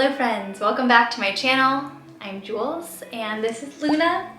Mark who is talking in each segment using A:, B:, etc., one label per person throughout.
A: Hello friends, welcome back to my channel. I'm Jules and this is Luna.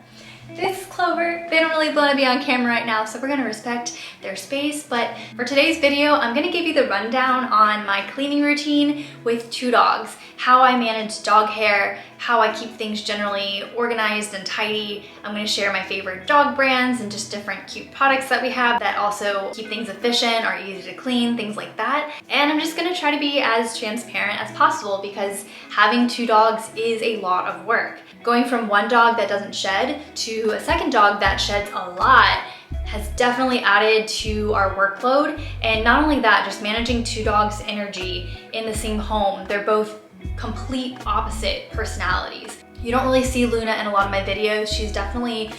A: This is Clover. They don't really want to be on camera right now, so we're going to respect their space. But for today's video, I'm going to give you the rundown on my cleaning routine with two dogs, how I manage dog hair, how I keep things generally organized and tidy. I'm going to share my favorite dog brands and just different cute products that we have that also keep things efficient, are easy to clean, things like that. And I'm just going to try to be as transparent as possible because having two dogs is a lot of work. Going from one dog that doesn't shed to a second dog that sheds a lot has definitely added to our workload. And not only that, just managing two dogs' energy in the same home. They're both complete opposite personalities. You don't really see Luna in a lot of my videos. She's definitely,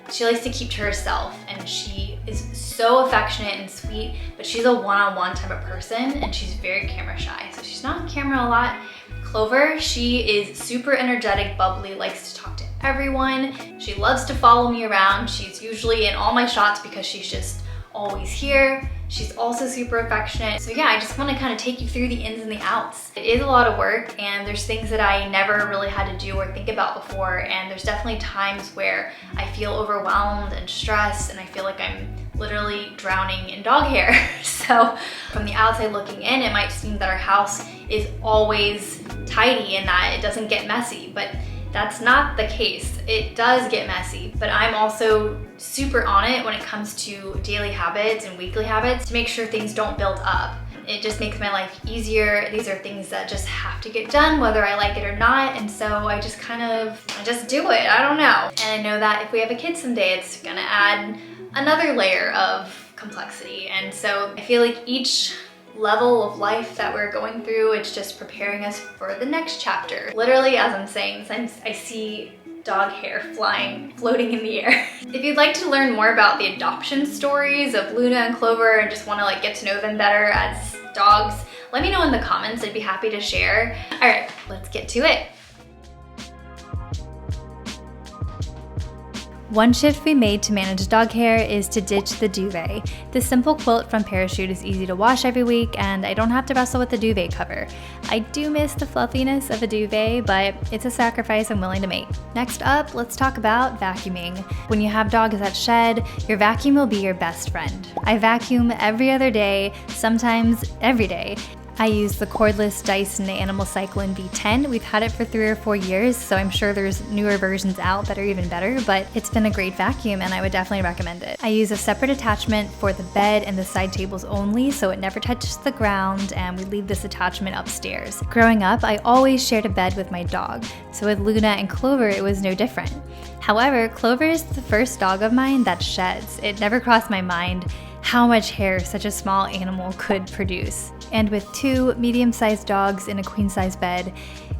A: she likes to keep to herself and she is so affectionate and sweet, but she's a one-on-one type of person and she's very camera shy. So she's not on camera a lot. Clover, she is super energetic, bubbly, likes to talk to everyone. She loves to follow me around. She's usually in all my shots because she's just always here. She's also super affectionate. So yeah, I just want to kind of take you through the ins and the outs. It is a lot of work and there's things that I never really had to do or think about before. And there's definitely times where I feel overwhelmed and stressed and I feel like I'm literally drowning in dog hair. So from the outside looking in, it might seem that our house is always tidy and that it doesn't get messy, but that's not the case. It does get messy, but I'm also super on it when it comes to daily habits and weekly habits to make sure things don't build up. It just makes my life easier. These are things that just have to get done whether I like it or not, and so I just do it. I don't know. And I know that if we have a kid someday, it's gonna add another layer of complexity, and so I feel like each level of life that we're going through, it's just preparing us for the next chapter. Literally, as I'm saying this, I see dog hair floating in the air. If you'd like to learn more about the adoption stories of Luna and Clover and just want to get to know them better as dogs, let me know in the comments. I'd be happy to share. All right, let's get to it. One shift we made to manage dog hair is to ditch the duvet. This simple quilt from Parachute is easy to wash every week and I don't have to wrestle with the duvet cover. I do miss the fluffiness of a duvet, but it's a sacrifice I'm willing to make. Next up, let's talk about vacuuming. When you have dogs that shed, your vacuum will be your best friend. I vacuum every other day, sometimes every day. I use the cordless Dyson Animal Cyclone V10. We've had it for 3 or 4 years, so I'm sure there's newer versions out that are even better, but it's been a great vacuum and I would definitely recommend it. I use a separate attachment for the bed and the side tables only, so it never touches the ground, and we leave this attachment upstairs. Growing up, I always shared a bed with my dog, so with Luna and Clover, it was no different. However, Clover is the first dog of mine that sheds. It never crossed my mind how much hair such a small animal could produce. And with 2 medium-sized dogs in a queen-size bed,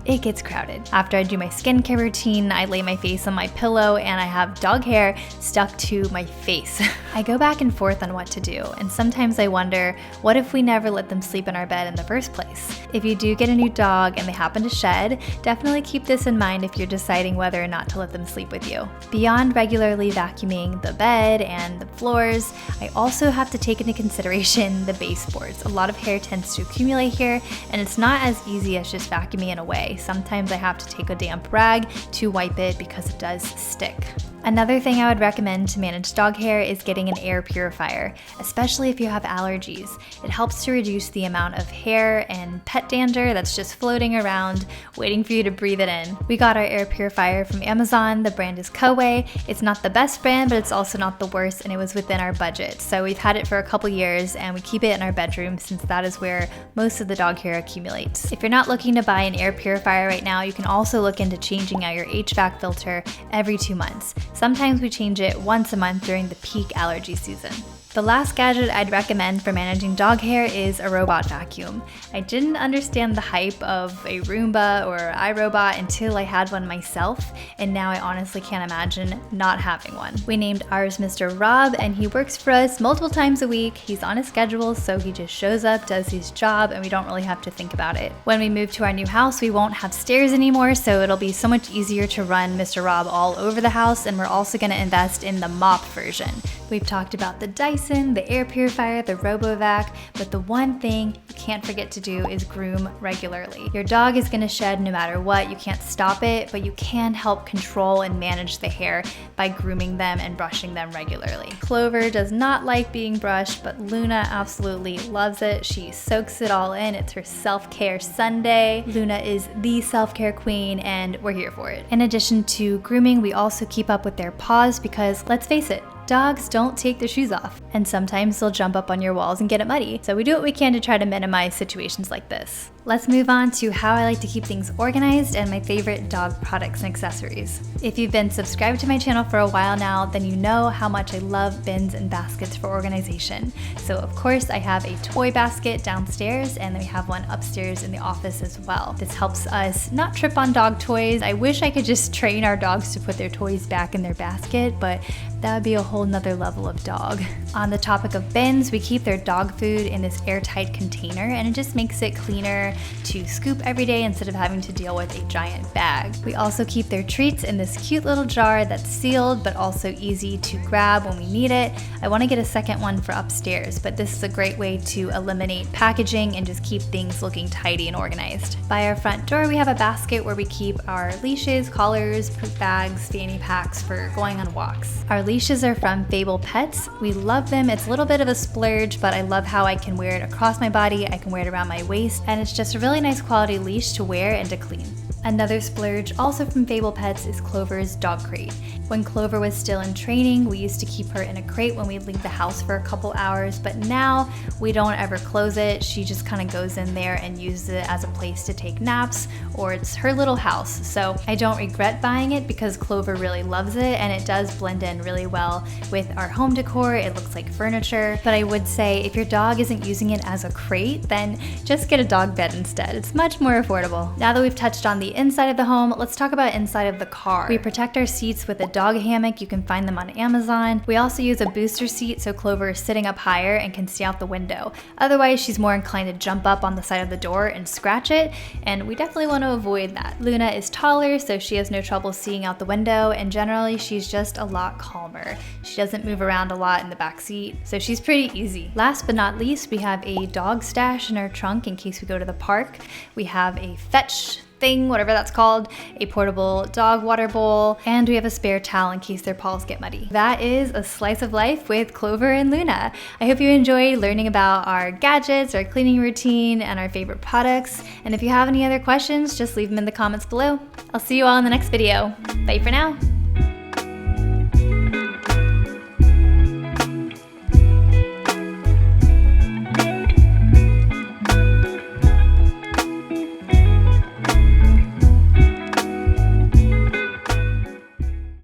A: it gets crowded. After I do my skincare routine, I lay my face on my pillow and I have dog hair stuck to my face. I go back and forth on what to do, and sometimes I wonder, what if we never let them sleep in our bed in the first place? If you do get a new dog and they happen to shed, definitely keep this in mind if you're deciding whether or not to let them sleep with you. Beyond regularly vacuuming the bed and the floors, I also have to take into consideration the baseboards. A lot of hair tends to accumulate here, and it's not as easy as just vacuuming it away. Sometimes I have to take a damp rag to wipe it because it does stick. Another thing I would recommend to manage dog hair is getting an air purifier, especially if you have allergies. It helps to reduce the amount of hair and pet dander that's just floating around, waiting for you to breathe it in. We got our air purifier from Amazon. The brand is Coway. It's not the best brand, but it's also not the worst, and it was within our budget. So we've had it for a couple years, and we keep it in our bedroom since that is where most of the dog hair accumulates. If you're not looking to buy an air purifier right now, you can also look into changing out your HVAC filter every 2 months. Sometimes we change it once a month during the peak allergy season. The last gadget I'd recommend for managing dog hair is a robot vacuum. I didn't understand the hype of a Roomba or iRobot until I had one myself, and now I honestly can't imagine not having one. We named ours Mr. Rob, and he works for us multiple times a week. He's on a schedule, so he just shows up, does his job, and we don't really have to think about it. When we move to our new house, we won't have stairs anymore, so it'll be so much easier to run Mr. Rob all over the house, and we're also going to invest in the mop version. We've talked about the Dyson, the air purifier, the RoboVac, but the one thing you can't forget to do is groom regularly. Your dog is gonna shed no matter what. You can't stop it, but you can help control and manage the hair by grooming them and brushing them regularly. Clover does not like being brushed, but Luna absolutely loves it. She soaks it all in. It's her self-care Sunday. Luna is the self-care queen, and we're here for it. In addition to grooming, we also keep up with their paws because, let's face it, dogs don't take their shoes off, and sometimes they'll jump up on your walls and get it muddy. So we do what we can to try to minimize situations like this. Let's move on to how I like to keep things organized and my favorite dog products and accessories. If you've been subscribed to my channel for a while now, then you know how much I love bins and baskets for organization. So of course I have a toy basket downstairs, and then we have one upstairs in the office as well. This helps us not trip on dog toys. I wish I could just train our dogs to put their toys back in their basket, but that would be a whole nother level of dog. On the topic of bins, we keep their dog food in this airtight container, and it just makes it cleaner to scoop every day instead of having to deal with a giant bag. We also keep their treats in this cute little jar that's sealed but also easy to grab when we need it. I want to get a second one for upstairs, but this is a great way to eliminate packaging and just keep things looking tidy and organized. By our front door, we have a basket where we keep our leashes, collars, poop bags, fanny packs for going on walks. Our leashes are from Fable Pets. We love them. It's a little bit of a splurge, but I love how I can wear it across my body, I can wear it around my waist, and it's just a really nice quality leash to wear and to clean. Another splurge, also from Fable Pets, is Clover's dog crate. When Clover was still in training, we used to keep her in a crate when we'd leave the house for a couple hours, but now we don't ever close it. She just kind of goes in there and uses it as a place to take naps, or it's her little house. So I don't regret buying it because Clover really loves it, and it does blend in really well with our home decor. It looks like furniture, but I would say if your dog isn't using it as a crate, then just get a dog bed instead. It's much more affordable. Now that we've touched on the inside of the home, let's talk about inside of the car. We protect our seats with a dog hammock. You can find them on Amazon. We also use a booster seat so Clover is sitting up higher and can see out the window. Otherwise, she's more inclined to jump up on the side of the door and scratch it, and we definitely want to avoid that. Luna is taller, so she has no trouble seeing out the window, and generally she's just a lot calmer. She doesn't move around a lot in the back seat, so she's pretty easy. Last but not least, we have a dog stash in our trunk in case we go to the park. We have a fetch thing, whatever that's called, a portable dog water bowl, and we have a spare towel in case their paws get muddy. That is a slice of life with Clover and Luna. I hope you enjoyed learning about our gadgets, our cleaning routine, and our favorite products. And if you have any other questions, just leave them in the comments below. I'll see you all in the next video. Bye for now.